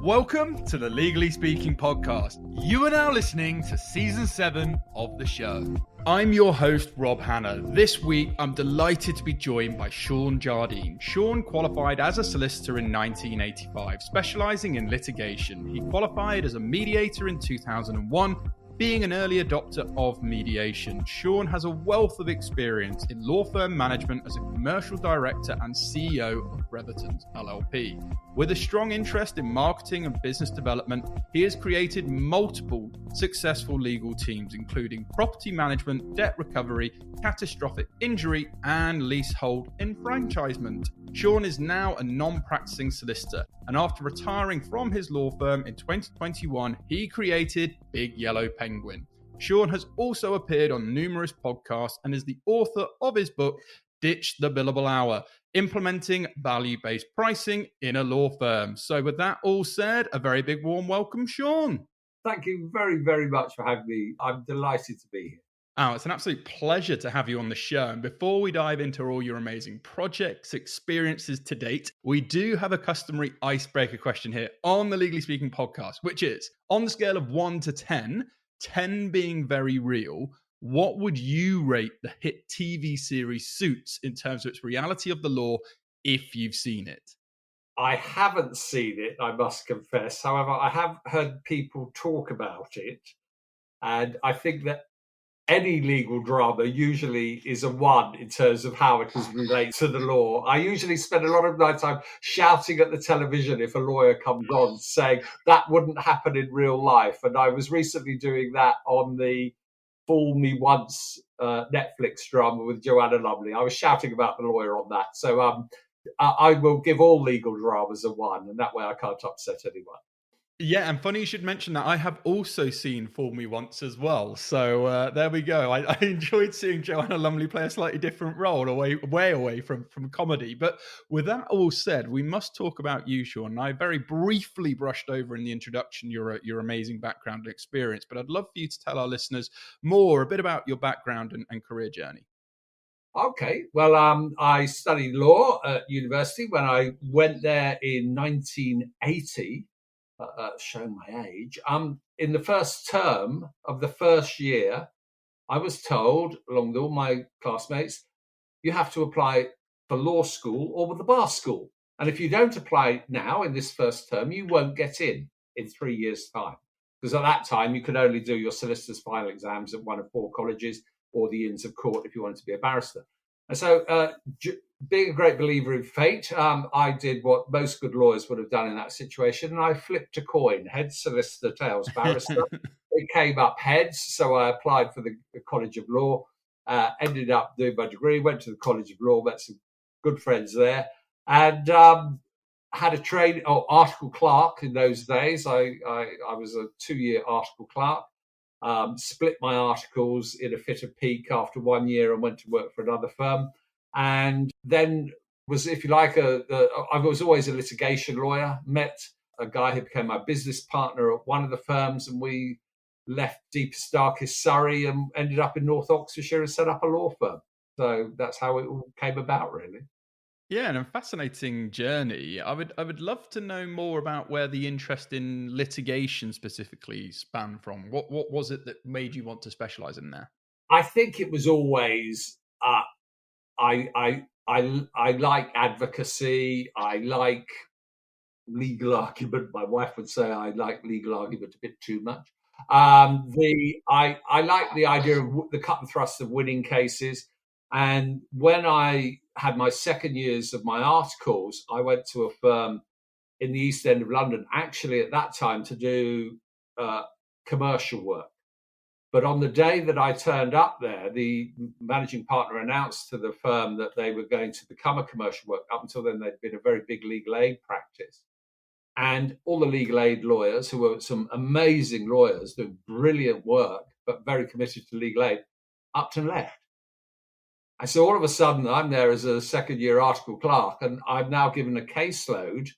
Welcome to the Legally Speaking podcast. You are now listening to season 7 of the show. I'm your host, Rob Hanna. This week, I'm delighted to be joined by Shaun Jardine. Shaun qualified as a solicitor in 1985, specialising in litigation. He qualified as a mediator in 2001, being an early adopter of mediation. Shaun has a wealth of experience in law firm management as a commercial director and CEO of Brotherton's LLP. With a strong interest in marketing and business development, he has created multiple successful legal teams, including property management, debt recovery, catastrophic injury, and leasehold enfranchisement. Shaun is now a non-practicing solicitor, and after retiring from his law firm in 2021, he created Big Yellow Penguin. Shaun has also appeared on numerous podcasts and is the author of his book, Ditch the Billable Hour, Implementing Value-Based Pricing in a Law Firm. So with that all said, a very big warm welcome, Shaun. Thank you very, very much for having me. I'm delighted to be here. Oh, it's an absolute pleasure to have you on the show. And before we dive into all your amazing projects, experiences to date, we do have a customary icebreaker question here on the Legally Speaking podcast, which is, on the scale of 1 to 10, 10 being very real, what would you rate the hit TV series Suits in terms of its reality of the law if you've seen it? I haven't seen it, I must confess. However, I have heard people talk about it. And I think that any legal drama usually is a 1 in terms of how it relates to the law. I usually spend a lot of my time shouting at the television if a lawyer comes on saying that wouldn't happen in real life. And I was recently doing that on the Fool Me Once Netflix drama with Joanna Lumley. I was shouting about the lawyer on that. So I will give all legal dramas a 1, and that way I can't upset anyone. Yeah, and funny you should mention that. I have also seen Fool Me Once as well. So there we go. I enjoyed seeing Joanna Lumley play a slightly different role, way away from comedy. But with that all said, we must talk about you, Shaun. I very briefly brushed over in the introduction your amazing background and experience, but I'd love for you to tell our listeners a bit about your background and career journey. Okay, well, I studied law at university. When I went there in 1980, showing my age, in the first term of the first year, I was told, along with all my classmates, you have to apply for law school or with the bar school. And if you don't apply now in this first term, you won't get in 3 years' time. Because at that time, you could only do your solicitor's final exams at one of 4 colleges or the Inns of Court if you wanted to be a barrister. And so being a great believer in fate, I did what most good lawyers would have done in that situation, and I flipped a coin, heads solicitor, tails barrister. It came up heads, so I applied for the College of Law, ended up doing my degree, went to the College of Law, met some good friends there, and had a article clerk in those days. I was a 2-year article clerk. Split my articles in a fit of pique after 1 year and went to work for another firm. And then was, if you like, I was always a litigation lawyer, met a guy who became my business partner at one of the firms, and we left deepest, darkest Surrey and ended up in North Oxfordshire and set up a law firm. So that's how it all came about, really. Yeah, and a fascinating journey. I would love to know more about where the interest in litigation specifically span from. What was it that made you want to specialise in there? I think it was always I like advocacy. I like legal argument. My wife would say I like legal argument a bit too much. I like the idea of the cut and thrust of winning cases. And when I had my second years of my articles, I went to a firm in the East End of London, actually at that time to do commercial work. But on the day that I turned up there, the managing partner announced to the firm that they were going to become a commercial work. Up until then, they'd been a very big legal aid practice. And all the legal aid lawyers, who were some amazing lawyers doing brilliant work, but very committed to legal aid, upped and left. And so all of a sudden, I'm there as a second-year article clerk, and I'm now given a caseload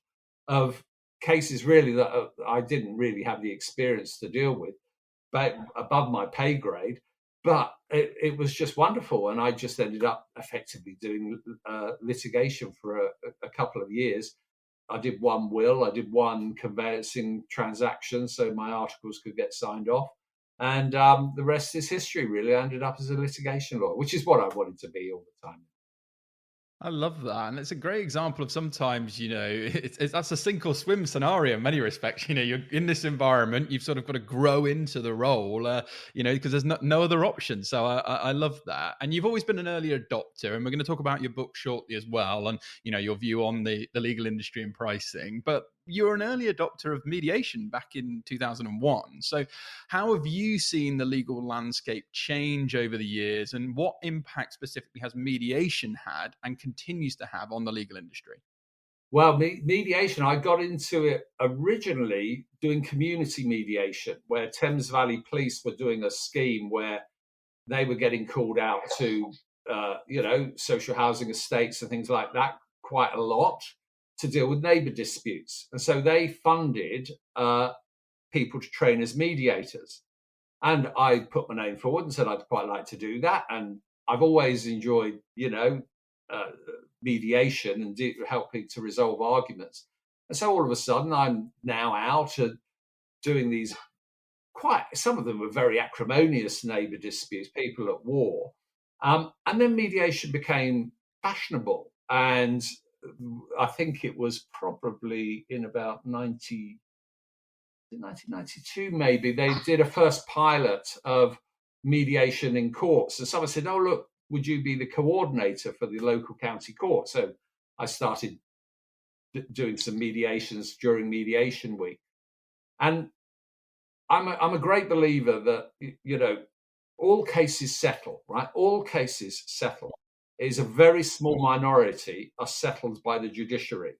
of cases really that I didn't really have the experience to deal with, but above my pay grade. But it was just wonderful. And I just ended up effectively doing litigation for a couple of years. I did one will, I did one conveyancing transaction, so my articles could get signed off. And the rest is history, really. I ended up as a litigation lawyer, which is what I wanted to be all the time. I love that. And it's a great example of sometimes, that's a sink or swim scenario in many respects. You're in this environment, you've sort of got to grow into the role, because there's no other option. So I love that. And you've always been an early adopter. And we're going to talk about your book shortly as well. And, your view on the legal industry and pricing. But you're an early adopter of mediation back in 2001. So how have you seen the legal landscape change over the years, and what impact specifically has mediation had and continues to have on the legal industry? Well, mediation, I got into it originally doing community mediation, where Thames Valley Police were doing a scheme where they were getting called out to, social housing estates and things like that quite a lot to deal with neighbour disputes. And so they funded people to train as mediators. And I put my name forward and said I'd quite like to do that. And I've always enjoyed, mediation and helping to resolve arguments. And so all of a sudden, I'm now out and doing these some of them were very acrimonious neighbour disputes, people at war. And then mediation became fashionable. And I think it was probably in about 1992, maybe, they did a first pilot of mediation in courts. And someone said, oh, look, would you be the coordinator for the local county court? So I started doing some mediations during mediation week. And I'm a great believer that, all cases settle, right? All cases settle. It is a very small minority are settled by the judiciary.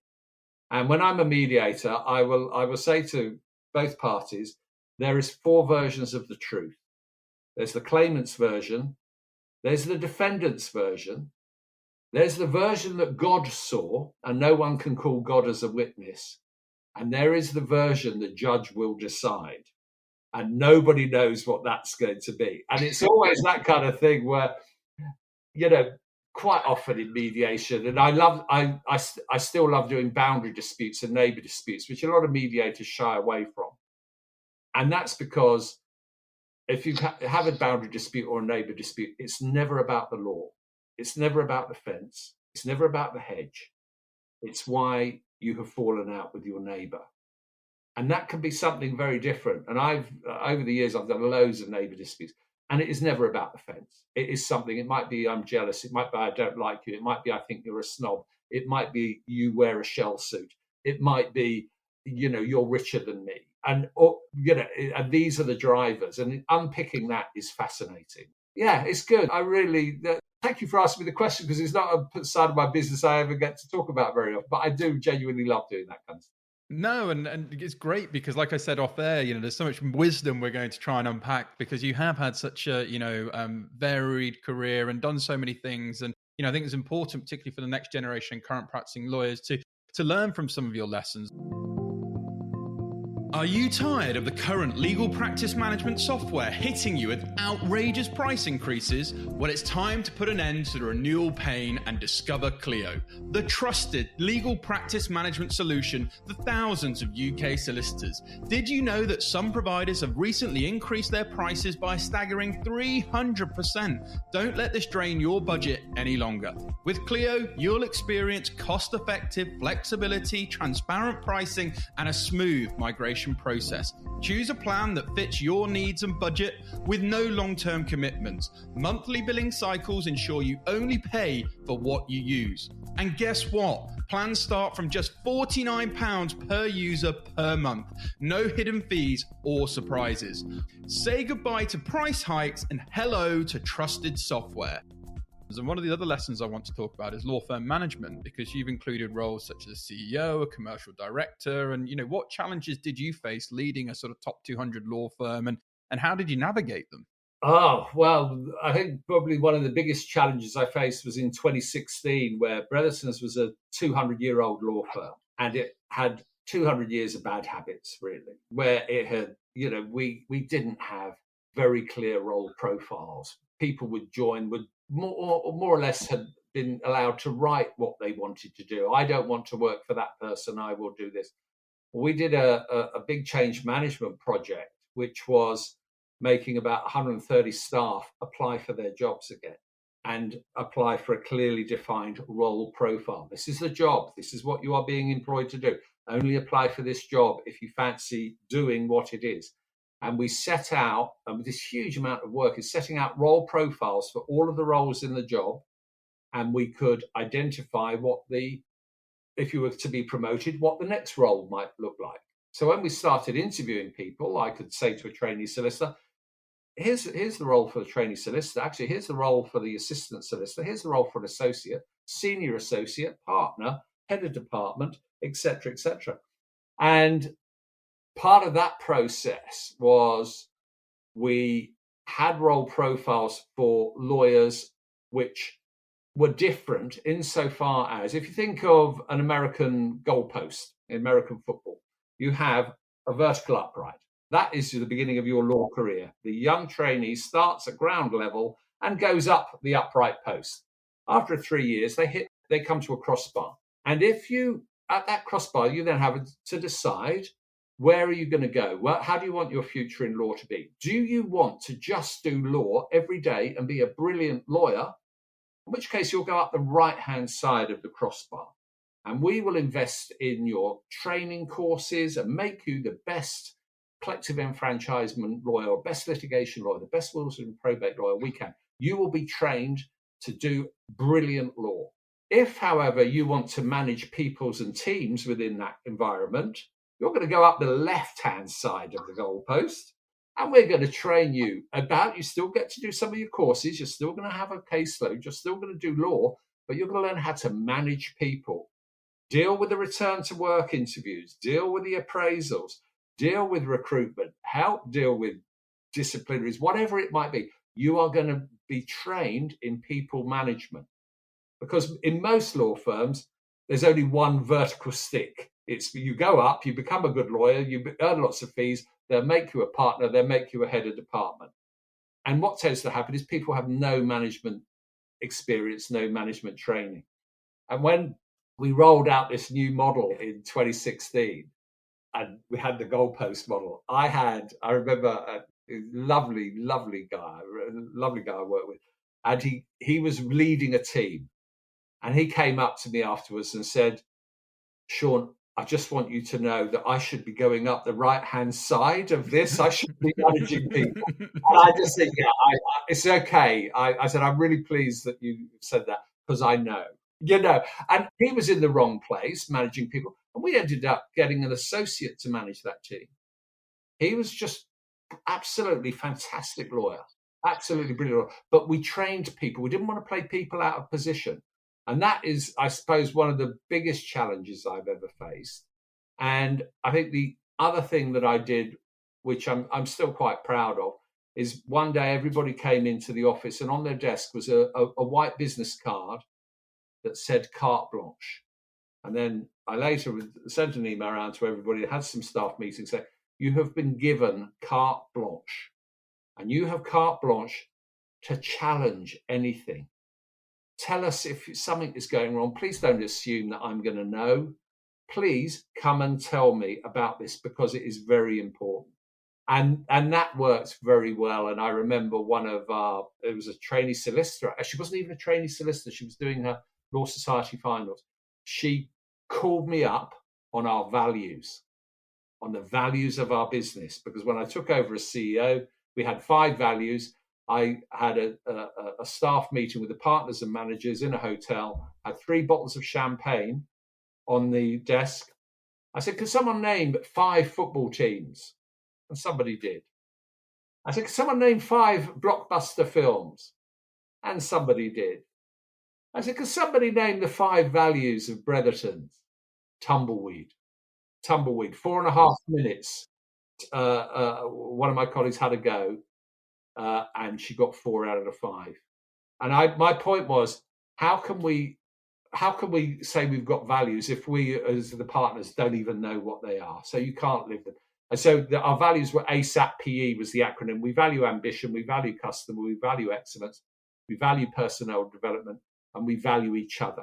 And when I'm a mediator, I will say to both parties, there is 4 versions of the truth. There's the claimant's version, there's the defendant's version, there's the version that God saw, and no one can call God as a witness, and there is the version the judge will decide. And nobody knows what that's going to be. And it's always that kind of thing where, quite often in mediation, and I still love doing boundary disputes and neighbour disputes, which a lot of mediators shy away from. And that's because if you have a boundary dispute or a neighbour dispute, it's never about the law. It's never about the fence. It's never about the hedge. It's why you have fallen out with your neighbour. And that can be something very different. And over the years, I've done loads of neighbour disputes. And it is never about the fence. It is something, it might be I'm jealous. It might be I don't like you. It might be I think you're a snob. It might be you wear a shell suit. It might be, you're richer than me. And, and these are the drivers. And unpicking that is fascinating. Yeah, it's good. Thank you for asking me the question, because it's not a side of my business I ever get to talk about very often. But I do genuinely love doing that kind of stuff. No, and it's great because, like I said off air, there's so much wisdom we're going to try and unpack, because you have had such a, varied career and done so many things. And, I think it's important, particularly for the next generation current practicing lawyers, to learn from some of your lessons. Are you tired of the current legal practice management software hitting you with outrageous price increases? Well, it's time to put an end to the renewal pain and discover Clio, the trusted legal practice management solution for thousands of UK solicitors. Did you know that some providers have recently increased their prices by a staggering 300%? Don't let this drain your budget any longer. With Clio, you'll experience cost-effective flexibility, transparent pricing, and a smooth migration process. Choose a plan that fits your needs and budget with no long-term commitments. Monthly billing cycles ensure you only pay for what you use. And guess what? Plans start from just £49 per user per month. No hidden fees or surprises. Say goodbye to price hikes and hello to trusted software. And one of the other lessons I want to talk about is law firm management, because you've included roles such as CEO, a commercial director, and what challenges did you face leading a sort of top 200 law firm, and how did you navigate them? Oh, well, I think probably one of the biggest challenges I faced was in 2016, where Breatherson's was a 200-year-old law firm, and it had 200 years of bad habits, really, where it had, we didn't have very clear role profiles. people would join would more or less had been allowed to write what they wanted to do. I don't want to work for that person. I will do this. We did a big change management project, which was making about 130 staff apply for their jobs again and apply for a clearly defined role profile. This is the job. This is what you are being employed to do. Only apply for this job if you fancy doing what it is. And we set out, and this huge amount of work is setting out role profiles for all of the roles in the job. And we could identify if you were to be promoted, what the next role might look like. So when we started interviewing people, I could say to a trainee solicitor, here's the role for the trainee solicitor. Actually, here's the role for the assistant solicitor. Here's the role for an associate, senior associate, partner, head of department, etc., etc. And part of that process was we had role profiles for lawyers which were different insofar as, if you think of an American goalpost in American football, you have a vertical upright. That is the beginning of your law career. The young trainee starts at ground level and goes up the upright post. After 3 years, they come to a crossbar. And if you, at that crossbar, you then have to decide, where are you going to go? Well, how do you want your future in law to be? Do you want to just do law every day and be a brilliant lawyer? In which case you'll go up the right-hand side of the crossbar. And we will invest in your training courses and make you the best collective enfranchisement lawyer or best litigation lawyer, the best wills and probate lawyer we can. You will be trained to do brilliant law. If, however, you want to manage peoples and teams within that environment, you're going to go up the left-hand side of the goalpost, and we're going to train you you still get to do some of your courses, you're still going to have a caseload, you're still going to do law, but you're going to learn how to manage people, deal with the return to work interviews, deal with the appraisals, deal with recruitment, help deal with disciplinaries, whatever it might be. You are going to be trained in people management. Because in most law firms, there's only one vertical stick. It's you go up, you become a good lawyer, you earn lots of fees, they'll make you a partner, they'll make you a head of department. And what tends to happen is people have no management experience, no management training. And when we rolled out this new model in 2016, and we had the goalpost model, I remember a lovely guy I worked with, and he was leading a team. And he came up to me afterwards and said, Shaun, I just want you to know that I should be going up the right-hand side of this. I should be managing people. And I just said, yeah, it's okay. I said, I'm really pleased that you said that because I know. And he was in the wrong place managing people. And we ended up getting an associate to manage that team. He was just absolutely fantastic lawyer, absolutely brilliant lawyer. But we trained people. We didn't want to play people out of position. And that is, I suppose, one of the biggest challenges I've ever faced. And I think the other thing that I did, which I'm still quite proud of, is one day everybody came into the office and on their desk was a white business card that said carte blanche. And then I later sent an email around to everybody, had some staff meetings, saying, you have been given carte blanche. And you have carte blanche to challenge anything. Tell us if something is going wrong. Please don't assume that I'm going to know. Please come and tell me about this because it is very important. And that works very well. And I remember it was a trainee solicitor. She wasn't even a trainee solicitor. She was doing her Law Society finals. She called me up on our values, on the values of our business. Because when I took over as CEO, we had 5 values. I had a staff meeting with the partners and managers in a hotel, had 3 bottles of champagne on the desk. I said, can someone name 5 football teams? And somebody did. I said, can someone name 5 blockbuster films? And somebody did. I said, can somebody name the 5 values of Bretherton's? Tumbleweed. 4.5 minutes. One of my colleagues had a go. And she got 4 out of the 5. And my point was, how can we say we've got values if we, as the partners, don't even know what they are? So you can't live them. And so our values were ASAP-PE was the acronym. We value ambition, we value customer, we value excellence, we value personnel development, and we value each other.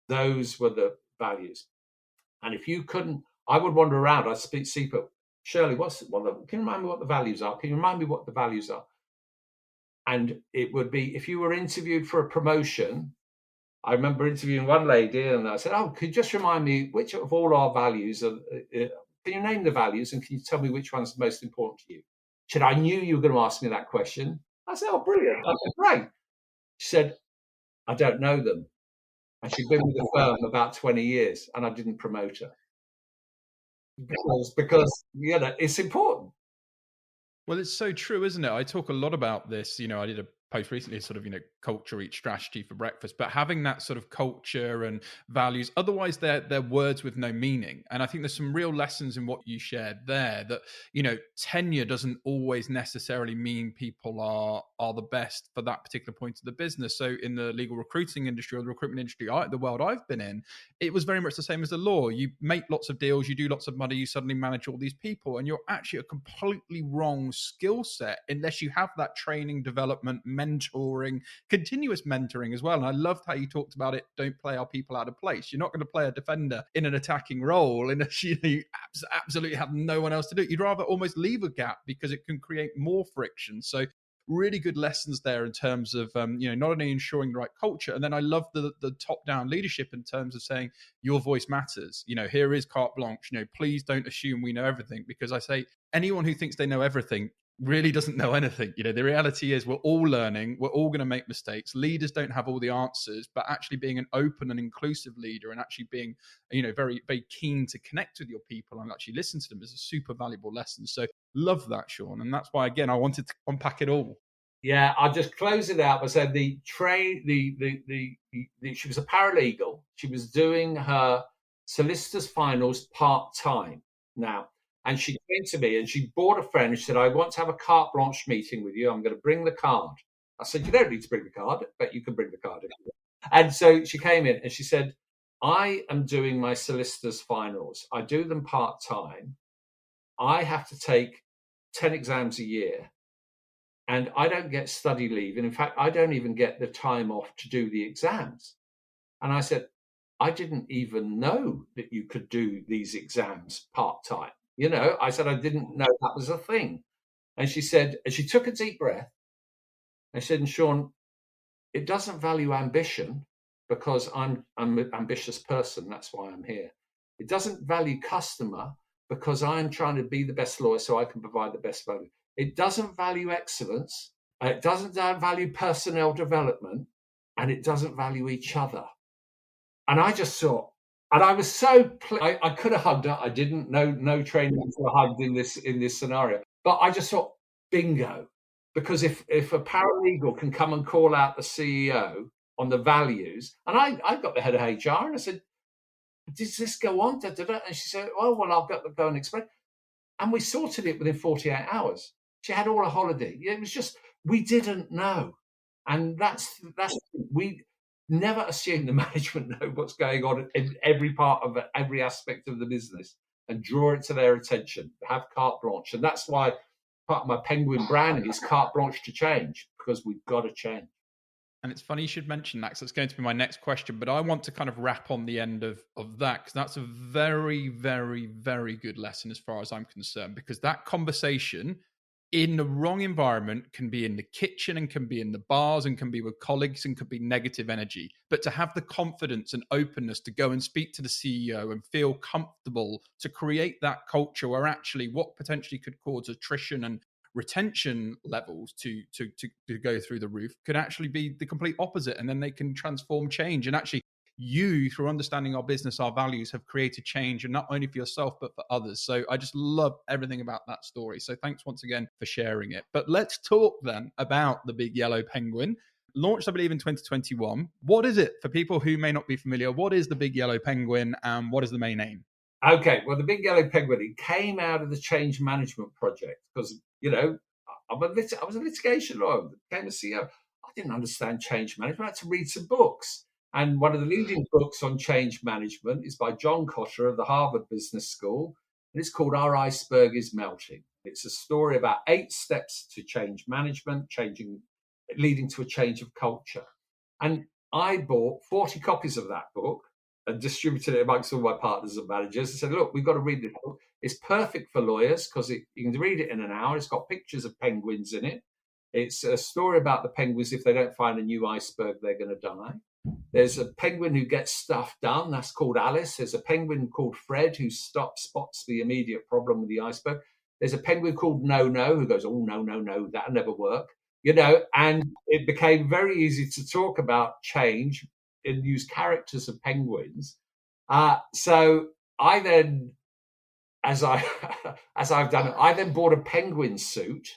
Those were the values. And if you couldn't, I would wander around. I'd see people, Shirley, can you remind me what the values are? Can you remind me what the values are? And it would be, if you were interviewed for a promotion, I remember interviewing one lady and I said, could you just remind me which of all our values are, can you name the values and can you tell me which one's most important to you? She said, I knew you were going to ask me that question. I said, brilliant. I said, great. She said, I don't know them. And she'd been with the firm about 20 years and I didn't promote her. Because it's important. Well, it's so true, isn't it? I talk a lot about this. I did a post recently, sort of, culture eats strategy for breakfast, but having that sort of culture and values, otherwise they're words with no meaning. And I think there's some real lessons in what you shared there that, tenure doesn't always necessarily mean people are the best for that particular point of the business. So in the legal recruiting industry or the recruitment industry, the world I've been in, it was very much the same as the law. You make lots of deals, you do lots of money, you suddenly manage all these people, and you're actually a completely wrong skill set unless you have that training, development, mentoring, continuous mentoring as well. And I loved how you talked about it. Don't play our people out of place. You're not going to play a defender in an attacking role unless you absolutely have no one else to do it. You'd rather almost leave a gap because it can create more friction. So really good lessons there in terms of not only ensuring the right culture, and then I love the top-down leadership in terms of saying your voice matters. Here is carte blanche. Please don't assume we know everything, because I say anyone who thinks they know everything really doesn't know anything. The reality is we're all learning, we're all going to make mistakes. Leaders don't have all the answers, but actually being an open and inclusive leader and actually being very, very keen to connect with your people and actually listen to them is a super valuable lesson. So love that, Shaun, and that's why again I wanted to unpack it all. Yeah, I'll just close it out by saying she was a paralegal. She was doing her solicitor's finals part-time now. And she came to me and she bought a friend. She said, I want to have a carte blanche meeting with you. I'm going to bring the card. I said, you don't need to bring the card, but you can bring the card. And so she came in and she said, I am doing my solicitor's finals. I do them part-time. I have to take 10 exams a year. And I don't get study leave. And in fact, I don't even get the time off to do the exams. And I said, I didn't even know that you could do these exams part-time. I said, I didn't know that was a thing. And she said, and she took a deep breath and she said, and Shaun, it doesn't value ambition because I'm an ambitious person. That's why I'm here. It doesn't value customer because I'm trying to be the best lawyer so I can provide the best value. It doesn't value excellence. It doesn't value personnel development, and it doesn't value each other. And I just thought, and I was so I could have hugged her. I didn't know no training for hugged in this scenario. But I just thought, bingo. Because if a paralegal can come and call out the CEO on the values, and I got the head of HR and I said, does this go on? And she said, oh, well, I've got to go and explain. And we sorted it within 48 hours. She had all her holiday. It was just, we didn't know. And that's we never assume the management know what's going on in every part of every aspect of the business and draw it to their attention, have carte blanche. And that's why part of my Penguin branding is carte blanche to change, because we've got to change. And it's funny you should mention that, because it's going to be my next question, but I want to kind of wrap on the end of that, because that's a very, very, very good lesson as far as I'm concerned, because that conversation in the wrong environment can be in the kitchen and can be in the bars and can be with colleagues and could be negative energy. But to have the confidence and openness to go and speak to the CEO and feel comfortable to create that culture where actually what potentially could cause attrition and retention levels to go through the roof could actually be the complete opposite. And then they can transform change. And actually you, through understanding our business, our values, have created change, and not only for yourself, but for others. So I just love everything about that story. So thanks once again for sharing it. But let's talk then about the Big Yellow Penguin. Launched, I believe, in 2021. What is it for people who may not be familiar? What is the Big Yellow Penguin and what is the main aim? Okay, well, the Big Yellow Penguin, it came out of the change management project because, I was a litigation lawyer, became a CEO. I didn't understand change management. I had to read some books. And one of the leading books on change management is by John Kotter of the Harvard Business School. And it's called Our Iceberg is Melting. It's a story about 8 steps to change management, leading to a change of culture. And I bought 40 copies of that book and distributed it amongst all my partners and managers. I said, look, we've got to read this book. It's perfect for lawyers because you can read it in an hour. It's got pictures of penguins in it. It's a story about the penguins. If they don't find a new iceberg, they're going to die. There's a penguin who gets stuff done. That's called Alice. There's a penguin called Fred who spots the immediate problem with the iceberg. There's a penguin called No, who goes, oh, no, that'll never work. And it became very easy to talk about change and use characters of penguins. So I then, as I've done it, I then bought a penguin suit.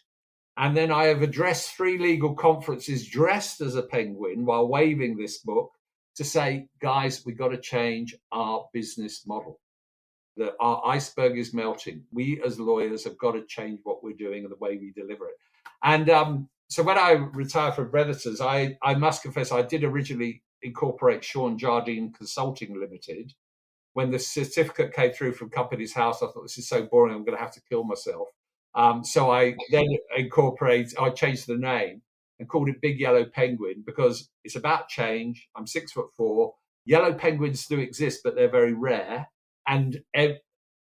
And then I have addressed 3 legal conferences dressed as a penguin while waving this book to say, guys, we've got to change our business model. Our iceberg is melting. We as lawyers have got to change what we're doing and the way we deliver it. And so when I retired from Brethers, I must confess, I did originally incorporate Shaun Jardine Consulting Limited. When the certificate came through from Companies House, I thought, this is so boring, I'm going to have to kill myself. So I then I changed the name and called it Big Yellow Penguin because it's about change. I'm 6'4". Yellow penguins do exist, but they're very rare. And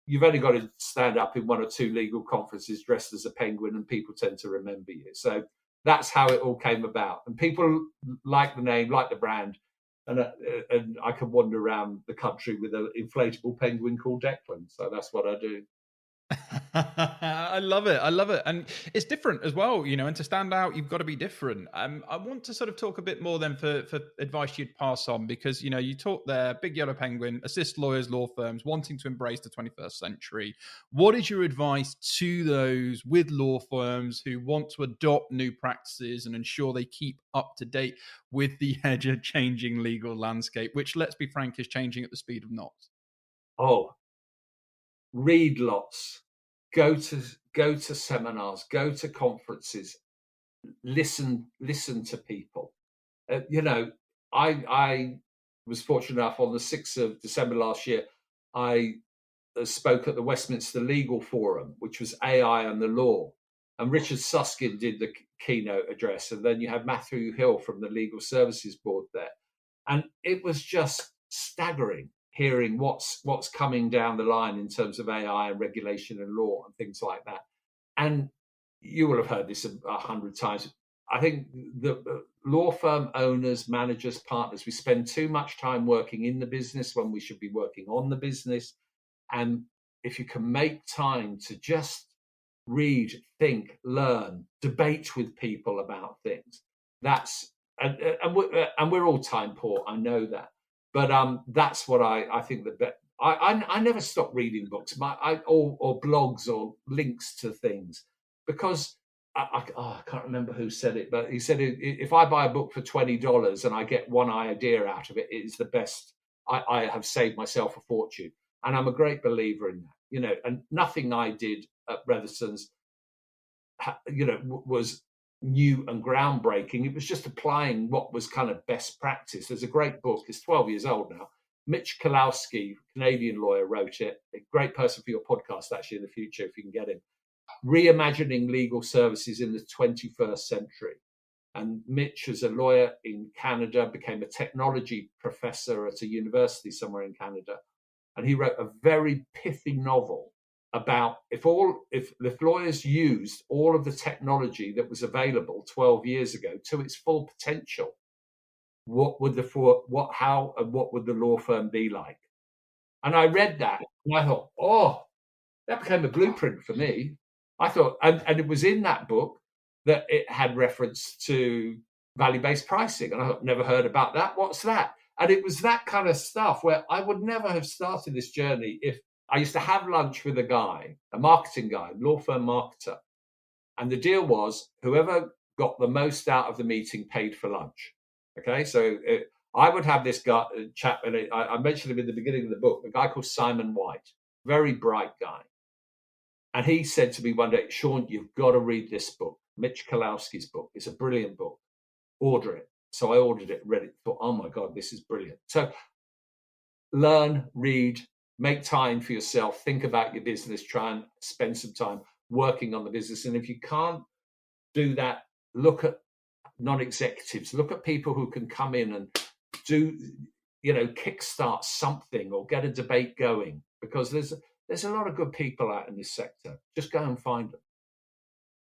you've only got to stand up in 1 or 2 legal conferences dressed as a penguin and people tend to remember you. So that's how it all came about. And people like the name, like the brand. And I can wander around the country with an inflatable penguin called Declan. So that's what I do. I love it. And it's different as well, and to stand out, you've got to be different. I want to sort of talk a bit more then for advice you'd pass on, because, you talk there, Big Yellow Penguin, assist lawyers, law firms wanting to embrace the 21st century. What is your advice to those with law firms who want to adopt new practices and ensure they keep up to date with the ever-changing legal landscape, which, let's be frank, is changing at the speed of knots? Oh, read lots, go to seminars, go to conferences, listen to people. I was fortunate enough on the 6th of December last year, I spoke at the Westminster Legal Forum, which was AI and the law. And Richard Susskind did the keynote address. And then you had Matthew Hill from the Legal Services Board there. And it was just staggering hearing what's coming down the line in terms of AI and regulation and law and things like that. And you will have heard this 100 times. I think the law firm owners, managers, partners, we spend too much time working in the business when we should be working on the business. And if you can make time to just read, think, learn, debate with people about things, and we're all time poor, I know that. But that's what I think that I never stop reading books or blogs or links to things, because I can't remember who said it, but he said, if I buy a book for $20 and I get one idea out of it, it's the best. I have saved myself a fortune. And I'm a great believer in that, and nothing I did at Brethers, was new and groundbreaking. It was just applying what was kind of best practice. There's a great book, it's 12 years old now. 𝐤𝐢𝐬𝐬𝐿, Canadian lawyer, wrote it. A great person for your podcast, actually, in the future, if you can get him. Reimagining Legal Services in the 21st Century. And Mitch, as a lawyer in Canada, became a technology professor at a university somewhere in Canada. And he wrote a very pithy novel about if lawyers used all of the technology that was available 12 years ago to its full potential, what would the law firm be like? And I read that and I thought, that became a blueprint for me. I thought, and it was in that book that it had reference to value-based pricing. And I thought, never heard about that. What's that? And it was that kind of stuff where I would never have started this journey if I used to have lunch with a marketing guy, law firm marketer. And the deal was whoever got the most out of the meeting paid for lunch. Okay, so I would have this chap, and I mentioned him in the beginning of the book, a guy called Simon White, very bright guy. And he said to me one day, Shaun, you've got to read this book, 𝐤𝐻 book. It's a brilliant book. Order it. So I ordered it, read it, thought, oh my God, this is brilliant. So learn, read, make time for yourself, think about your business, try and spend some time working on the business. And if you can't do that, look at non-executives, look at people who can come in and do, kickstart something or get a debate going, because there's a lot of good people out in this sector. Just go and find them.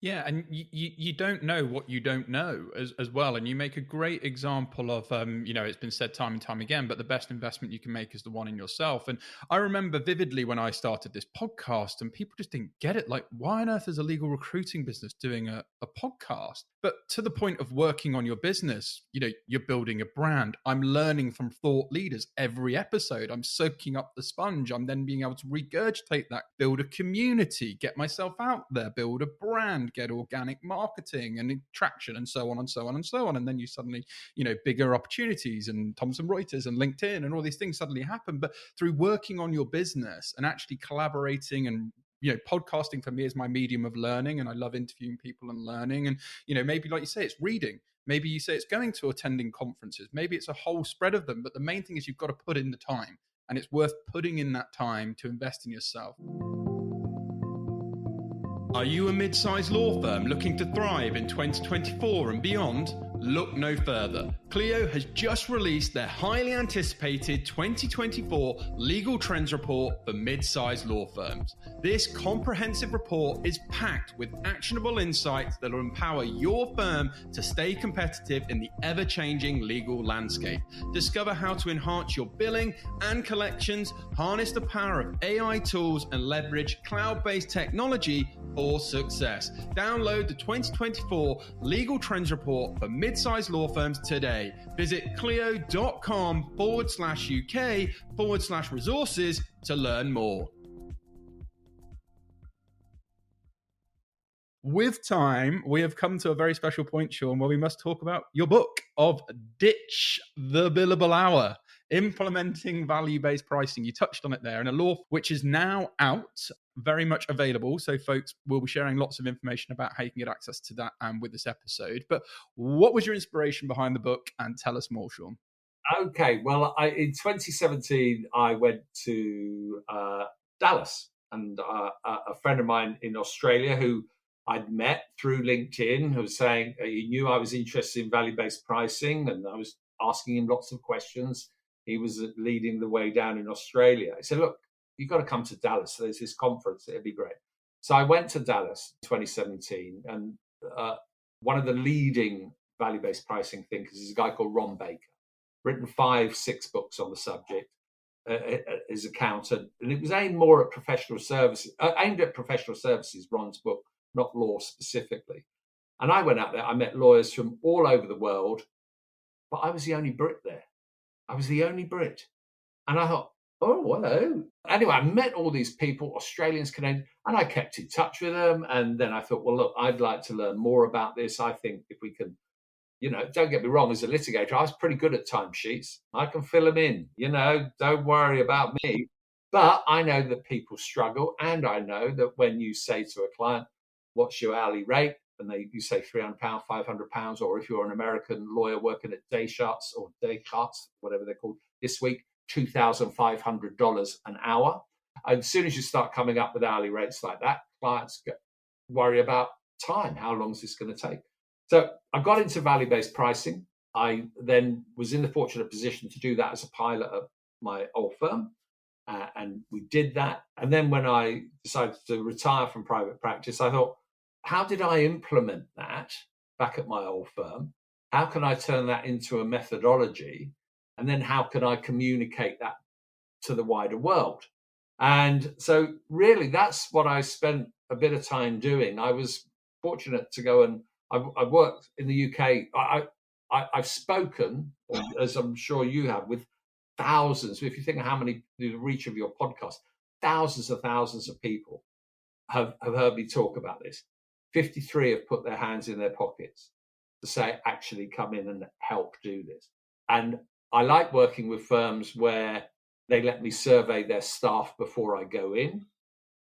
Yeah, and you don't know what you don't know as well. And you make a great example of, it's been said time and time again, but the best investment you can make is the one in yourself. And I remember vividly when I started this podcast and people just didn't get it. Like, why on earth is a legal recruiting business doing a podcast? But to the point of working on your business, you're building a brand. I'm learning from thought leaders every episode. I'm soaking up the sponge. I'm then being able to regurgitate that, build a community, get myself out there, build a brand, get organic marketing and traction, and so on and so on and so on. And then you suddenly, bigger opportunities, and Thomson Reuters and LinkedIn and all these things suddenly happen. But through working on your business and actually collaborating, and podcasting for me is my medium of learning, and I love interviewing people and learning. And maybe, like you say, it's reading. Maybe you say it's going to attending conferences. Maybe it's a whole spread of them. But the main thing is you've got to put in the time, and it's worth putting in that time to invest in yourself. Are you a mid-sized law firm looking to thrive in 2024 and beyond? Look no further. 𝐥𝐢𝐬𝐬𝐿 has just released their highly anticipated 2024 Legal Trends Report for mid-sized law firms. This comprehensive report is packed with actionable insights that will empower your firm to stay competitive in the ever-changing legal landscape. Discover how to enhance your billing and collections, harness the power of AI tools, and leverage cloud-based technology for success. Download the 2024 Legal Trends Report for mid-sized law firms today. Visit 𝐤𝐢𝐬𝐿.com/UK/resources to learn more. With time, we have come to a very special point, Shaun, where we must talk about your book of Ditch the Billable Hour, Implementing Value-Based Pricing. You touched on it there, in a law which is now out, very much available. So folks will be sharing lots of information about how you can get access to that and with this episode. But what was your inspiration behind the book? And tell us more, Shaun. Okay, well, in 2017, I went to Dallas, and a friend of mine in Australia who I'd met through LinkedIn, who was saying he knew I was interested in value-based pricing, and I was asking him lots of questions. He was leading the way down in Australia. He said, look, you've got to come to Dallas. There's this conference. It'd be great. So I went to Dallas in 2017, and one of the leading value-based pricing thinkers is a guy called Ron Baker, written 5-6 books on the subject, his accountant, and it was aimed more at professional services, Ron's book, not law specifically. And I went out there, I met lawyers from all over the world, but I was the only Brit there. I was the only Brit. And I thought, oh, hello. Anyway, I met all these people, Australians, Canadians, and I kept in touch with them. And then I thought, well, look, I'd like to learn more about this. I think if we can, don't get me wrong, as a litigator, I was pretty good at timesheets. I can fill them in, don't worry about me. But I know that people struggle. And I know that when you say to a client, what's your hourly rate? And you say £300, £500, or if you're an American lawyer working at 𝐥𝐢𝐬𝐬𝐿, whatever they're called, this week, $2,500 an hour. And as soon as you start coming up with hourly rates like that, clients worry about time. How long is this going to take? So I got into value-based pricing. I then was in the fortunate position to do that as a pilot at my old firm. And we did that. And then when I decided to retire from private practice, I thought, how did I implement that back at my old firm? How can I turn that into a methodology? And then how can I communicate that to the wider world? And so really, that's what I spent a bit of time doing. I was fortunate to go and I've worked in the UK. I've spoken, as I'm sure you have, with thousands. If you think of how many, the reach of your podcast, thousands of people have heard me talk about this. 53 have put their hands in their pockets to say, actually come in and help do this. And I like working with firms where they let me survey their staff before I go in,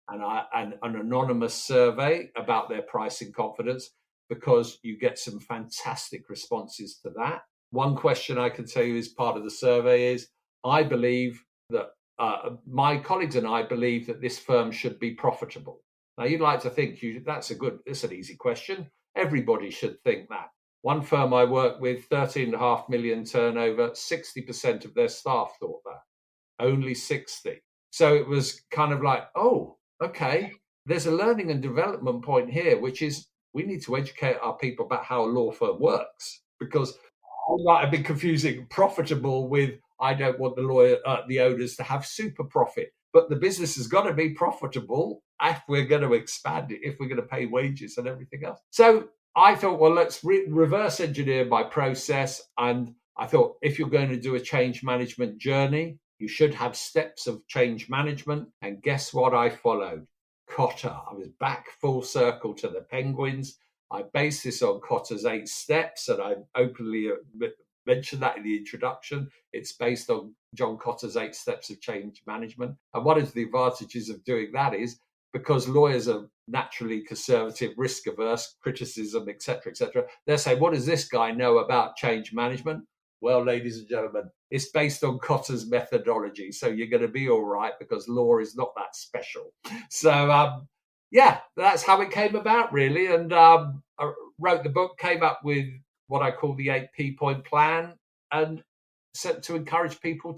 and an anonymous survey about their pricing confidence, because you get some fantastic responses to that. One question I can tell you as part of the survey is, I believe that my colleagues and I believe that this firm should be profitable. Now, you'd like to think that's an easy question. Everybody should think that. One firm I work with, 13.5 million turnover, 60% of their staff thought that. Only 60. So it was kind of like, oh, okay, there's a learning and development point here, which is we need to educate our people about how a law firm works, because I might have been confusing profitable with I don't want the owners to have super profit. But the business has got to be profitable if we're going to expand it, if we're going to pay wages and everything else. So I thought, well, let's reverse engineer by process. And I thought, if you're going to do a change management journey, you should have steps of change management. And guess what I followed? Kotter. I was back full circle to the penguins. I based this on Kotter's 8 steps, and I openly mentioned that in the introduction. It's based on John Kotter's 8 steps of change management. And one of the advantages of doing that is because lawyers are naturally conservative, risk averse, criticism, etc., they'll say, what does this guy know about change management? Well, ladies and gentlemen, it's based on Kotter's methodology. So you're going to be all right, because law is not that special. So, yeah, that's how it came about, really. And I wrote the book, came up with what I call the 8P point plan, and set to encourage people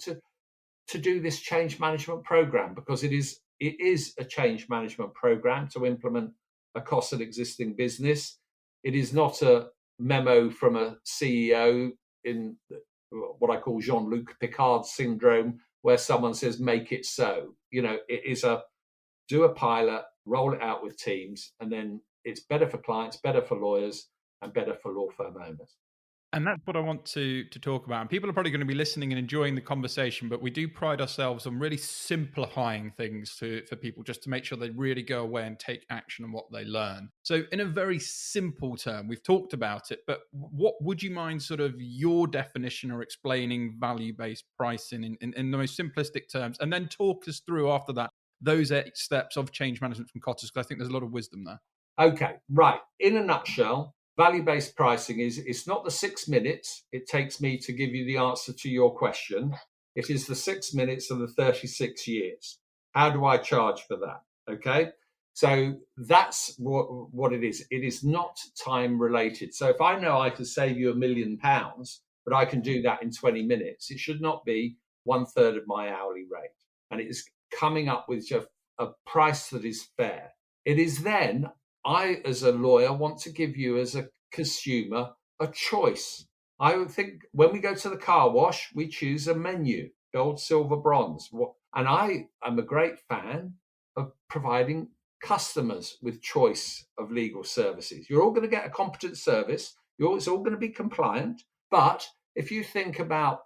to do this change management program, because it is a change management program to implement across an existing business. It is not a memo from a CEO in what I call Jean-Luc Picard syndrome, where someone says, make it so. It is do a pilot, roll it out with teams, and then it's better for clients, better for lawyers, and better for law firm owners. And that's what I want to talk about. And people are probably going to be listening and enjoying the conversation, but we do pride ourselves on really simplifying things for people, just to make sure they really go away and take action on what they learn. So in a very simple term, we've talked about it, but what would you mind sort of your definition or explaining value-based pricing in the most simplistic terms? And then talk us through after that, those 8 steps of change management from Kotter's, because I think there's a lot of wisdom there. Okay, right. In a nutshell, value-based pricing it's not the 6 minutes it takes me to give you the answer to your question. It is the 6 minutes and the 36 years. How do I charge for that? Okay, so that's what it is. It is not time related. So if I know I can save you £1 million, but I can do that in 20 minutes, it should not be 1/3 of my hourly rate. And it is coming up with just a price that is fair. It is then I, as a lawyer, want to give you, as a consumer, a choice. I would think when we go to the car wash, we choose a menu, gold, silver, bronze. And I am a great fan of providing customers with choice of legal services. You're all going to get a competent service. It's all going to be compliant. But if you think about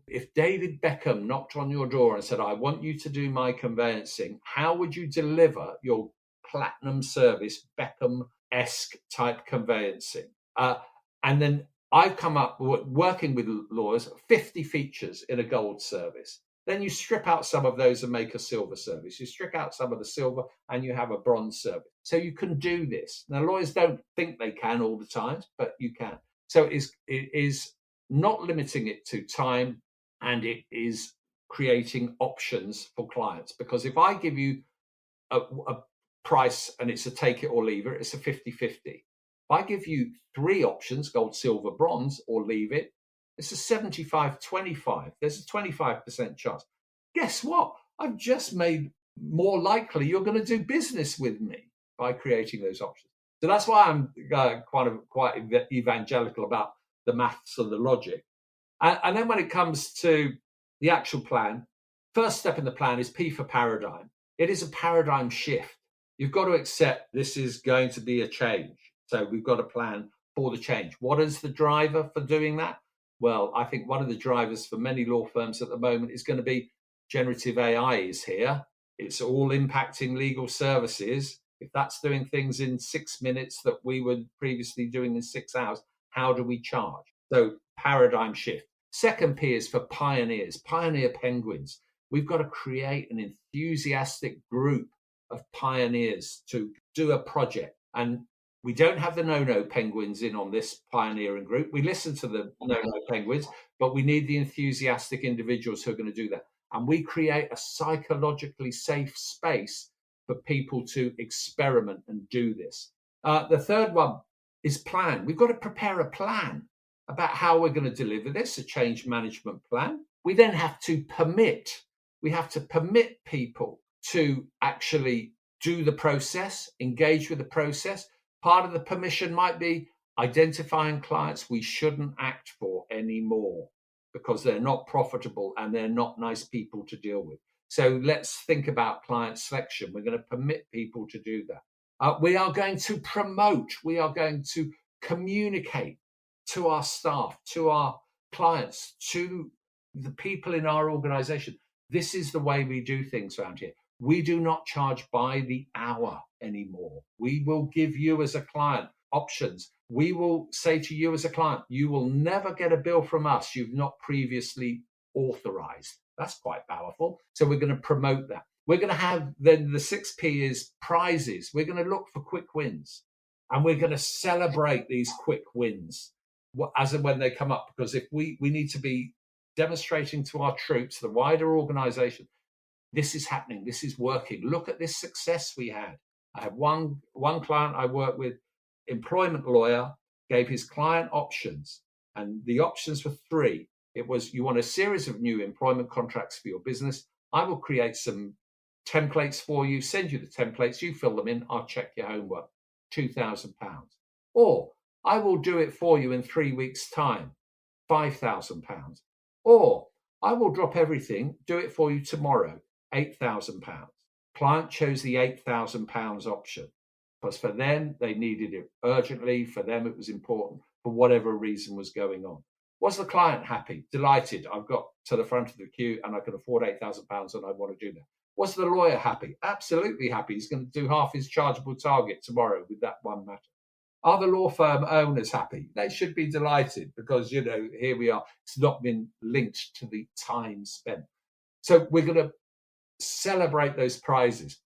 if David Beckham knocked on your door and said, I want you to do my conveyancing, how would you deliver your platinum service, Beckham-esque type conveyancing? And then I've come up working with lawyers, 50 features in a gold service. Then you strip out some of those and make a silver service. You strip out some of the silver and you have a bronze service. So you can do this. Now, lawyers don't think they can all the time, but you can. So it is not limiting it to time, and it is creating options for clients. Because if I give you a price and it's a take it or leave it, it's a 50-50. If I give you 3 options, gold, silver, bronze, or leave it, it's a 75-25. There's a 25% chance. Guess what? I've just made more likely you're going to do business with me by creating those options. So that's why I'm quite evangelical about the maths and the logic. And then when it comes to the actual plan, first step in the plan is P for paradigm. It is a paradigm shift. You've got to accept this is going to be a change. So we've got a plan for the change. What is the driver for doing that? Well, I think one of the drivers for many law firms at the moment is going to be generative AI is here. It's all impacting legal services. If that's doing things in 6 minutes that we were previously doing in 6 hours, how do we charge? So paradigm shift. Second P is for pioneers, pioneer penguins. We've got to create an enthusiastic group of pioneers to do a project. And we don't have the no-no penguins in on this pioneering group. We listen to the no-no penguins, but we need the enthusiastic individuals who are going to do that. And we create a psychologically safe space for people to experiment and do this. The third one is plan. We've got to prepare a plan about how we're going to deliver this, a change management plan. We then have to permit. We have to permit people to actually do the process, engage with the process. Part of the permission might be identifying clients we shouldn't act for anymore because they're not profitable and they're not nice people to deal with. So let's think about client selection. We're going to permit people to do that. We are going to promote. We are going to communicate to our staff, to our clients, to the people in our organization. This is the way we do things around here. We do not charge by the hour anymore. We will give you as a client options. We will say to you as a client, you will never get a bill from us you've not previously authorized. That's quite powerful. So we're going to promote that. We're going to have then the 6P is prizes. We're going to look for quick wins and we're going to celebrate these quick wins as and when they come up, because if we need to be demonstrating to our troops, the wider organization, this is happening, this is working. Look at this success we had. I have one client I work with, employment lawyer, gave his client options, and the options were 3. It was, you want a series of new employment contracts for your business. I will create some templates for you, send you the templates, you fill them in, I'll check your homework, £2,000. Or I will do it for you in 3 weeks' time, £5,000. Or I will drop everything, do it for you tomorrow, £8,000. Client chose the £8,000 option because for them, they needed it urgently. For them, it was important for whatever reason was going on. Was the client happy? Delighted. I've got to the front of the queue and I can afford £8,000 and I want to do that. Was the lawyer happy? Absolutely happy. He's going to do half his chargeable target tomorrow with that one matter. Are the law firm owners happy? They should be delighted because, here we are. It's not been linked to the time spent. So we're going to celebrate those prizes.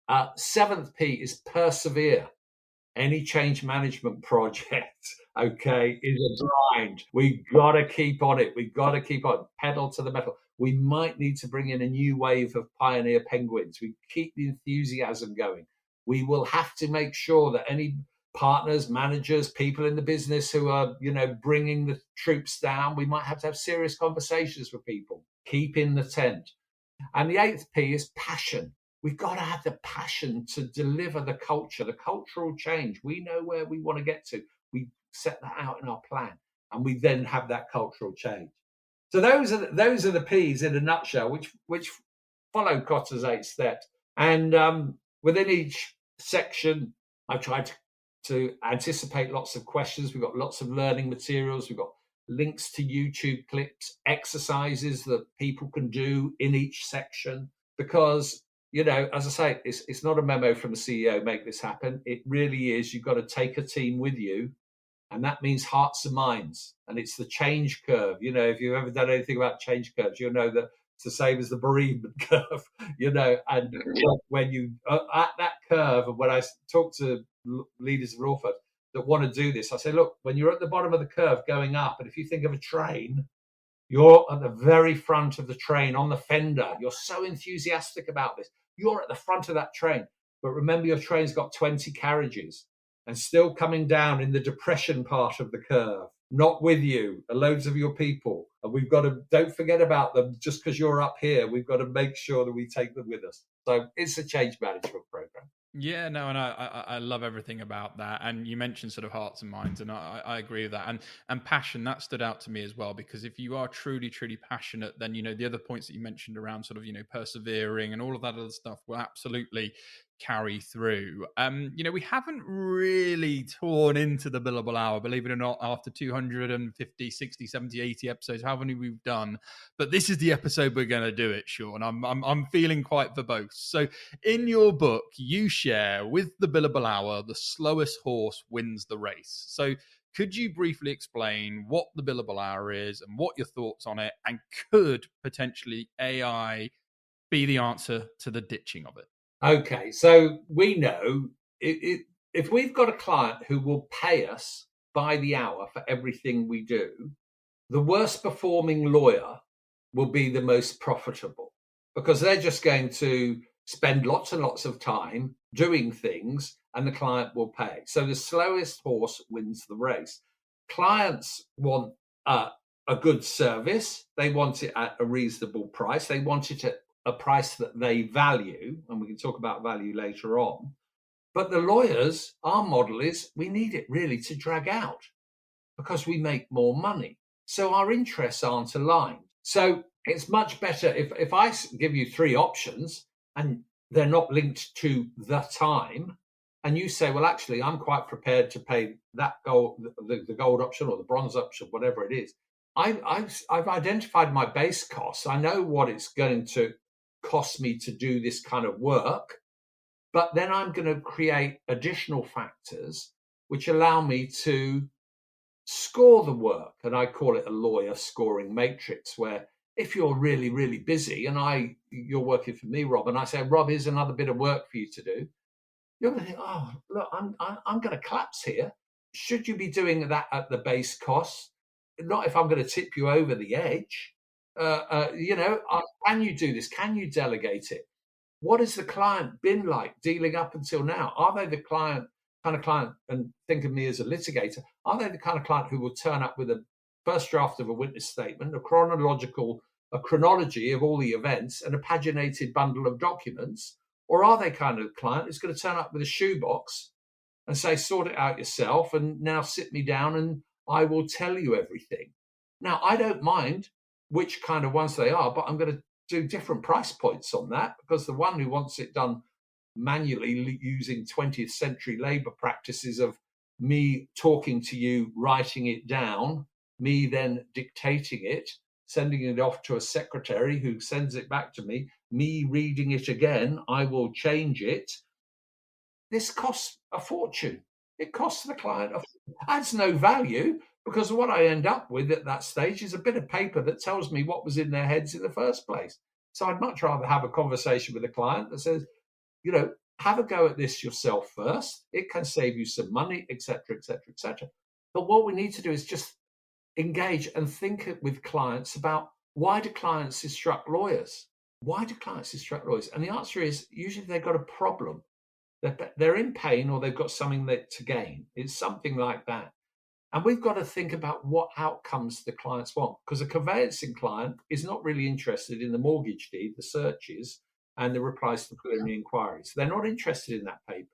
7th P is persevere. Any change management project, okay, is a grind. We got to keep on it. We got to keep on, pedal to the metal. We might need to bring in a new wave of pioneer penguins. We keep the enthusiasm going. We will have to make sure that any partners, managers, people in the business who are, bringing the troops down, we might have to have serious conversations with people. Keep in the tent. And the 8th P is passion. We've got to have the passion to deliver the culture, the cultural change. We know where we want to get to. We set that out in our plan, and we then have that cultural change. So those are the P's in a nutshell, which follow Kotter's 8 steps. And within each section, I've tried to anticipate lots of questions. We've got lots of learning materials. We've got links to YouTube clips, exercises that people can do in each section, because as I say, it's not a memo from the CEO, make this happen. It really is. You've got to take a team with you. And that means hearts and minds. And it's the change curve. If you've ever done anything about change curves, you'll know that it's the same as the bereavement curve, and when you at that curve, and when I talk to leaders of law firms that want to do this, I say, look, when you're at the bottom of the curve going up, and if you think of a train, you're at the very front of the train on the fender. You're so enthusiastic about this. You're at the front of that train. But remember, your train's got 20 carriages and still coming down in the depression part of the curve, not with you, loads of your people. And we've got to, don't forget about them just because you're up here. We've got to make sure that we take them with us. So it's a change management program. Yeah, no, and I love everything about that. And you mentioned sort of hearts and minds, and I agree with that. And passion, that stood out to me as well, because if you are truly, truly passionate, then, the other points that you mentioned around sort of, persevering and all of that other stuff will absolutely carry through. We haven't really torn into the billable hour, believe it or not, after 250, 60, 70, 80 episodes, however many we've done. But this is the episode we're going to do it, Shaun. I'm feeling quite verbose. So in your book, you share with the billable hour, the slowest horse wins the race. So could you briefly explain what the billable hour is and what your thoughts on it, and could potentially AI be the answer to the ditching of it? Okay, so we know if we've got a client who will pay us by the hour for everything we do, the worst performing lawyer will be the most profitable. because they're just going to spend lots and lots of time doing things and the client will pay. So the slowest horse wins the race. Clients want a good service. They want it at a reasonable price. They want it at a price that they value, and we can talk about value later on. But the lawyers, our model is we need it really to drag out because we make more money. So our interests aren't aligned. So it's much better if I give you three options and they're not linked to the time, and you say, well, actually, I'm quite prepared to pay that gold, the gold option or the bronze option, whatever it is. I've identified my base costs. I know what it's going to cost me to do this kind of work, but then I'm going to create additional factors which allow me to score the work. And I call it a lawyer scoring matrix, where if you're really, really busy and you're working for me, Rob, and I say, Rob, here's another bit of work for you to do, you're going to think, oh, look, I'm going to collapse here. Should you be doing that at the base cost? Not if I'm going to tip you over the edge. Can you do this? Can you delegate it? What has the client been like dealing up until now? Are they the kind of client, and think of me as a litigator, are they the kind of client who will turn up with a first draft of a witness statement, a chronology of all the events, and a paginated bundle of documents? Or are they kind of client who's going to turn up with a shoebox and say, sort it out yourself, and now sit me down and I will tell you everything? Now, I don't mind which kind of ones they are, but I'm going to do different price points on that, because the one who wants it done manually using 20th century labor practices of me talking to you, writing it down, me then dictating it, sending it off to a secretary who sends it back to me reading it again, I will change it. This costs a fortune. It costs the client adds no value, because what I end up with at that stage is a bit of paper that tells me what was in their heads in the first place. So I'd much rather have a conversation with a client that says, have a go at this yourself first. It can save you some money, etc., etc., etc. But what we need to do is just engage and think with clients about, why do clients instruct lawyers? Why do clients instruct lawyers? And the answer is, usually they've got a problem. They're in pain, or they've got something to gain. It's something like that. And we've got to think about what outcomes the clients want, because a conveyancing client is not really interested in the mortgage deed, the searches, and the replies to preliminary inquiries. They're not interested in that paper.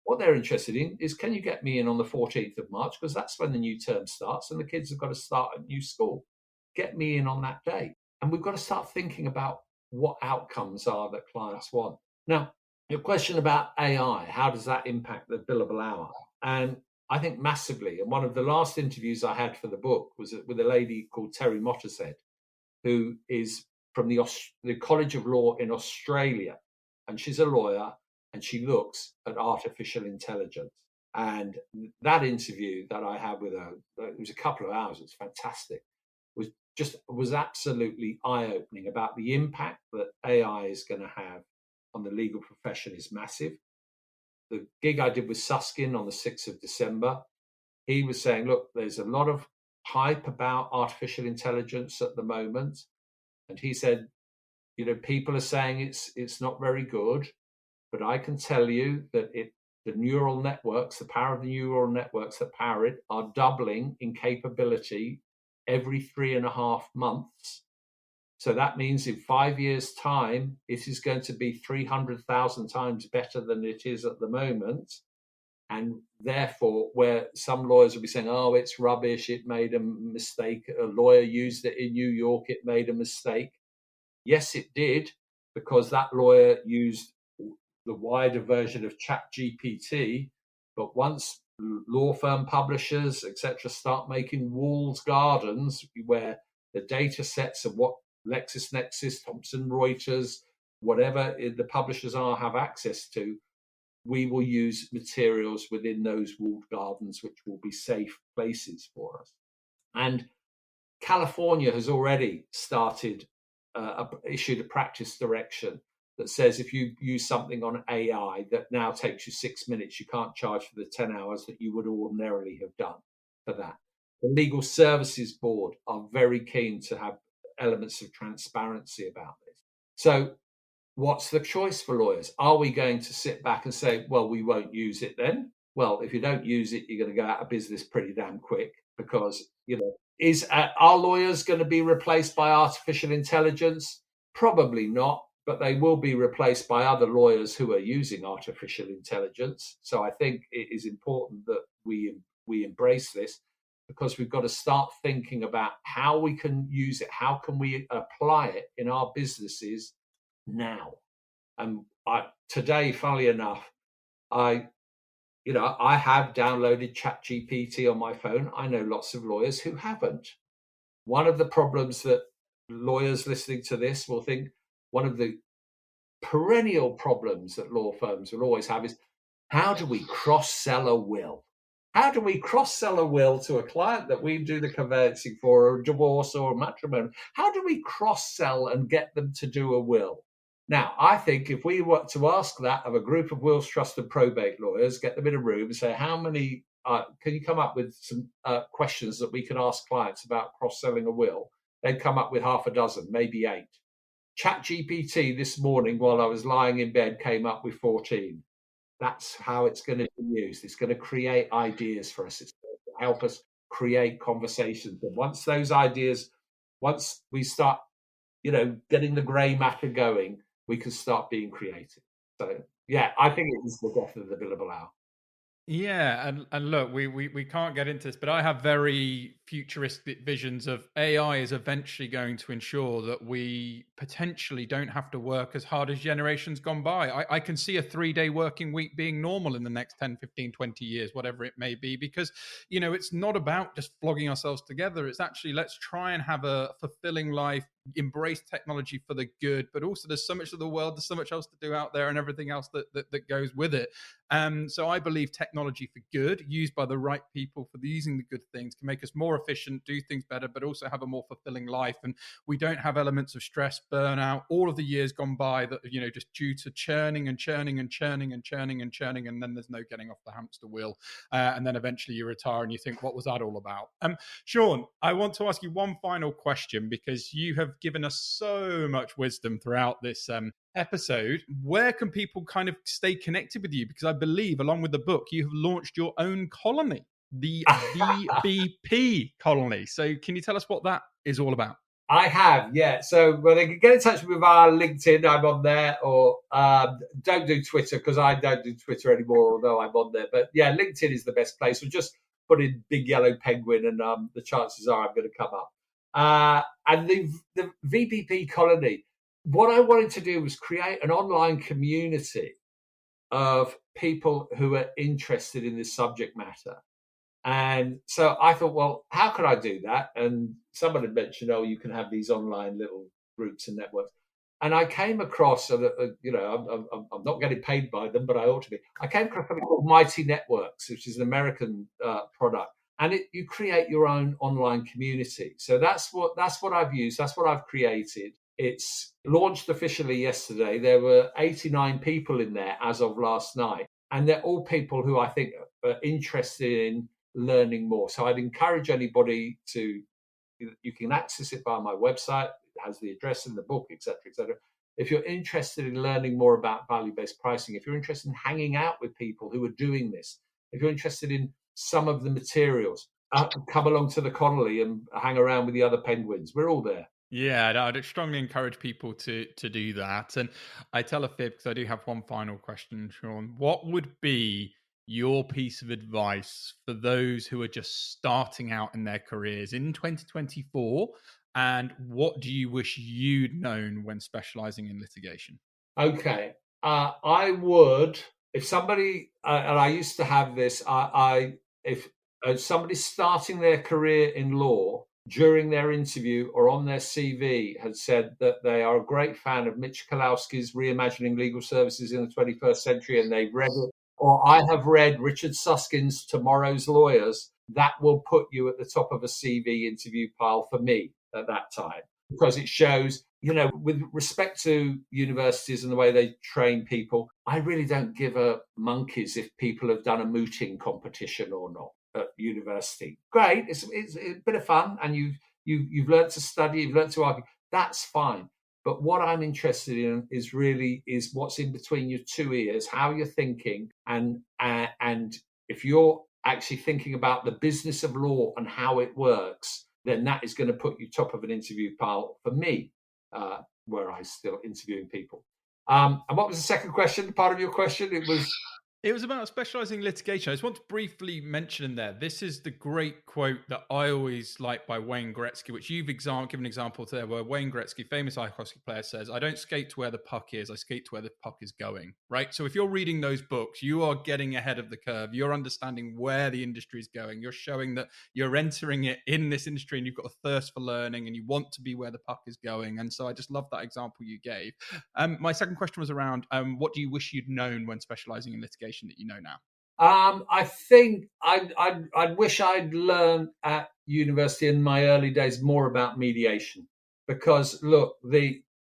What they're interested in is, can you get me in on the 14th of March? Because that's when the new term starts and the kids have got to start at new school. Get me in on that day. And we've got to start thinking about what outcomes are that clients want. Now, your question about AI, how does that impact the billable hour? And I think massively. And one of the last interviews I had for the book was with a lady called Terry Mottershead, who is from the College of Law in Australia. And she's a lawyer, and she looks at artificial intelligence. And that interview that I had with her, it was a couple of hours, it's fantastic, was absolutely eye-opening about the impact that AI is going to have on the legal profession is massive. The gig I did with 𝐬𝐡𝐨𝐮𝐥𝐝 on the 6th of December, he was saying, look, there's a lot of hype about artificial intelligence at the moment. And he said, people are saying it's not very good, but I can tell you that the neural networks, the power of the neural networks that power it, are doubling in capability every 3.5 months. So that means in 5 years' time, it is going to be 300,000 times better than it is at the moment. And therefore, where some lawyers will be saying, oh, it's rubbish, it made a mistake, a lawyer used it in New York, it made a mistake. Yes, it did, because that lawyer used the wider version of ChatGPT. But once law firm publishers, etc., start making walled gardens where the data sets of what LexisNexis, Thomson Reuters, whatever the publishers are, have access to, we will use materials within those walled gardens, which will be safe places for us. And California has already issued a practice direction that says if you use something on AI that now takes you 6 minutes, you can't charge for the 10 hours that you would ordinarily have done for that. The Legal Services Board are very keen to have elements of transparency about this. So what's the choice for lawyers? Are we going to sit back and say, well, we won't use it then? Well, if you don't use it, you're going to go out of business pretty damn quick because, are lawyers going to be replaced by artificial intelligence? Probably not, but they will be replaced by other lawyers who are using artificial intelligence. So I think it is important that we embrace this, because we've got to start thinking about how we can use it, how can we apply it in our businesses now. And today, funnily enough, I have downloaded ChatGPT on my phone. I know lots of lawyers who haven't. One of the problems that lawyers listening to this will think, one of the perennial problems that law firms will always have is, how do we cross-sell a will? How do we cross-sell a will to a client that we do the conveyancing for, or a divorce or a matrimony? How do we cross-sell and get them to do a will? Now, I think if we were to ask that of a group of wills, trust and probate lawyers, get them in a room and say, how many, can you come up with some questions that we could ask clients about cross-selling a will? They'd come up with half a dozen, maybe 8. ChatGPT this morning, while I was lying in bed, came up with 14. That's how it's going to be used. It's going to create ideas for us. It's going to help us create conversations. And once we start, getting the grey matter going, we can start being creative. So, yeah, I think it is the death of the billable hour. Yeah, and look, we can't get into this, but I have very futuristic visions of AI is eventually going to ensure that we potentially don't have to work as hard as generations gone by. I can see a 3-day working week being normal in the next 10, 15, 20 years, whatever it may be, because, it's not about just flogging ourselves together. It's actually, let's try and have a fulfilling life, embrace technology for the good, but also there's so much of the world, there's so much else to do out there and everything else that goes with it. So I believe technology for good, used by the right people for using the good things, can make us more efficient, do things better, but also have a more fulfilling life. And we don't have elements of stress, burnout, all of the years gone by that, just due to churning and churning and churning and churning and churning. And then there's no getting off the hamster wheel. And then eventually you retire and you think, what was that all about? Shaun, I want to ask you one final question, because you have given us so much wisdom throughout this episode. Where can people kind of stay connected with you? Because I believe, along with the book, you have launched your own colony, the VBP Colony. So can you tell us what that is all about? I have, yeah. So they can get in touch with our LinkedIn. I'm on there, or don't do Twitter, because I don't do Twitter anymore, although I'm on there. But yeah, LinkedIn is the best place. So just put in Big Yellow Penguin and the chances are I'm going to come up. And the VBP Colony, what I wanted to do was create an online community of people who are interested in this subject matter. And so I thought, well, how could I do that? And someone had mentioned, you can have these online little groups and networks. And I came across, I'm not getting paid by them, but I ought to be. I came across something called Mighty Networks, which is an American product. And you create your own online community. So that's what I've used. That's what I've created. It's launched officially yesterday. There were 89 people in there as of last night. And they're all people who I think are interested in learning more. So I'd encourage anybody you can access it via my website. It has the address in the book, etc., etc. If you're interested in learning more about value-based pricing, if you're interested in hanging out with people who are doing this, if you're interested in some of the materials, come along to the Colony and hang around with the other penguins. We're all there. Yeah, I'd strongly encourage people to do that. And I tell a fib, because I do have one final question, Shaun. What would be your piece of advice for those who are just starting out in their careers in 2024? And what do you wish you'd known when specialising in litigation? Okay. I would, if somebody, and I used to have this, if somebody's starting their career in law, during their interview or on their CV had said that they are a great fan of Mitch Kalowski's Reimagining Legal Services in the 21st Century, and they've read it, or I have read Richard Susskind's Tomorrow's Lawyers, that will put you at the top of a CV interview pile for me at that time, because it shows, with respect to universities and the way they train people, I really don't give a monkeys if people have done a mooting competition or not at university. Great, it's a bit of fun, and you've learned to study, you've learned to argue. That's fine, But what I'm interested in is what's in between your two ears, how you're thinking, and if you're actually thinking about the business of law and how it works, then that is going to put you top of an interview pile for me, where I'm still interviewing people. And what was the second question? Part of your question? It was about specialising in litigation. I just want to briefly mention in there, this is the great quote that I always like by Wayne Gretzky, which you've given an example there, where Wayne Gretzky, famous ice hockey player, says, "I don't skate to where the puck is, I skate to where the puck is going," right? So if you're reading those books, you are getting ahead of the curve. You're understanding where the industry is going. You're showing that you're entering it in this industry and you've got a thirst for learning and you want to be where the puck is going. And so I just love that example you gave. My second question was around what do you wish you'd known when specialising in litigation that you know now? I think I wish I'd learned at university in my early days more about mediation, because look,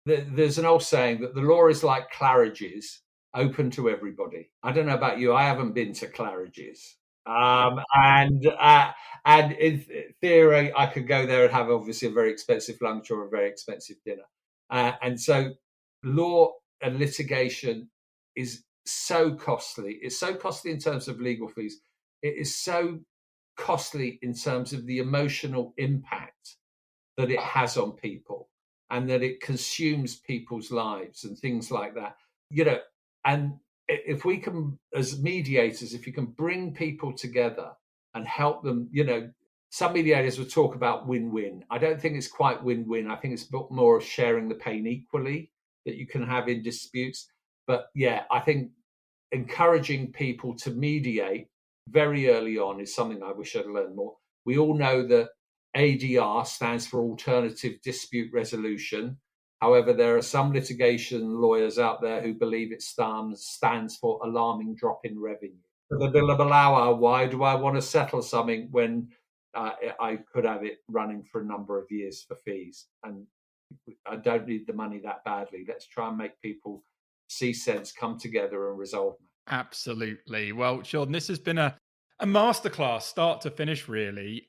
there's an old saying that the law is like Claridge's, open to everybody. I don't know about you, I haven't been to Claridge's, and in theory I could go there and have obviously a very expensive lunch or a very expensive dinner, and so law and litigation is so costly. It's so costly in terms of legal fees. It is so costly in terms of the emotional impact that it has on people, and that it consumes people's lives and things like that. And if we can, as mediators, if you can bring people together and help them, some mediators would talk about win-win. I don't think it's quite win-win. I think it's more of sharing the pain equally that you can have in disputes. But yeah, I think encouraging people to mediate very early on is something I wish I'd learned more. We all know that ADR stands for Alternative Dispute Resolution. However, there are some litigation lawyers out there who believe it stands for Alarming Drop in Revenue. For the billable hour, why do I want to settle something when I could have it running for a number of years for fees? And I don't need the money that badly. Let's try and make people see sense, come together and resolve them. Absolutely. Well, Shaun, this has been a masterclass, start to finish, really.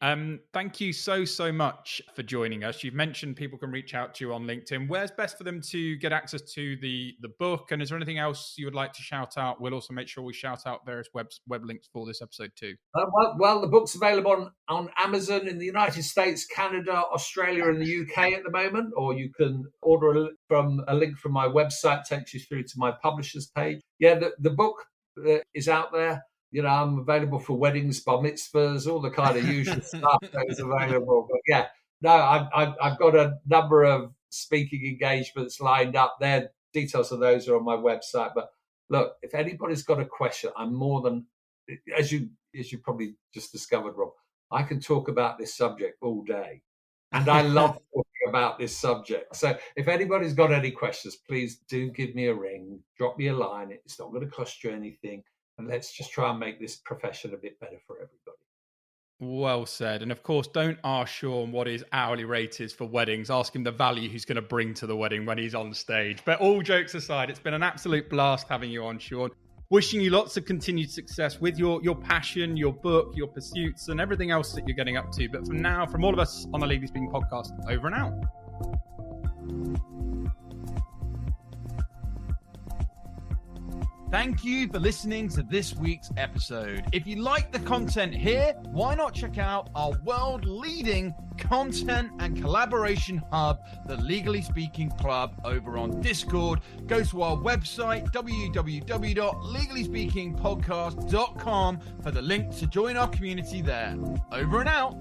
Thank you so much for joining us. You've mentioned people can reach out to you on LinkedIn. Where's best for them to get access to the book? And is there anything else you would like to shout out? We'll also make sure we shout out various web links for this episode too. Well, the book's available on Amazon in the United States, Canada, Australia, and the UK at the moment. Or you can order a link from my website, takes you through to my publisher's page. Yeah, the book is out there. I'm available for weddings, bar mitzvahs, all the kind of usual stuff that is available. But yeah, no, I've got a number of speaking engagements lined up there. Details of those are on my website. But look, if anybody's got a question, I'm more than, as you probably just discovered, Rob, I can talk about this subject all day. And I love talking about this subject. So if anybody's got any questions, please do give me a ring, drop me a line. It's not going to cost you anything. And let's just try and make this profession a bit better for everybody. Well said. And of course, don't ask Shaun what his hourly rate is for weddings. Ask him the value he's going to bring to the wedding when he's on stage. But all jokes aside, it's been an absolute blast having you on, Shaun. Wishing you lots of continued success with your passion, your book, your pursuits, and everything else that you're getting up to. But for now, from all of us on the Legally Speaking podcast, over and out. Thank you for listening to this week's episode. If you like the content here, why not check out our world-leading content and collaboration hub, the Legally Speaking Club, over on Discord. Go to our website, www.legallyspeakingpodcast.com, for the link to join our community there. Over and out.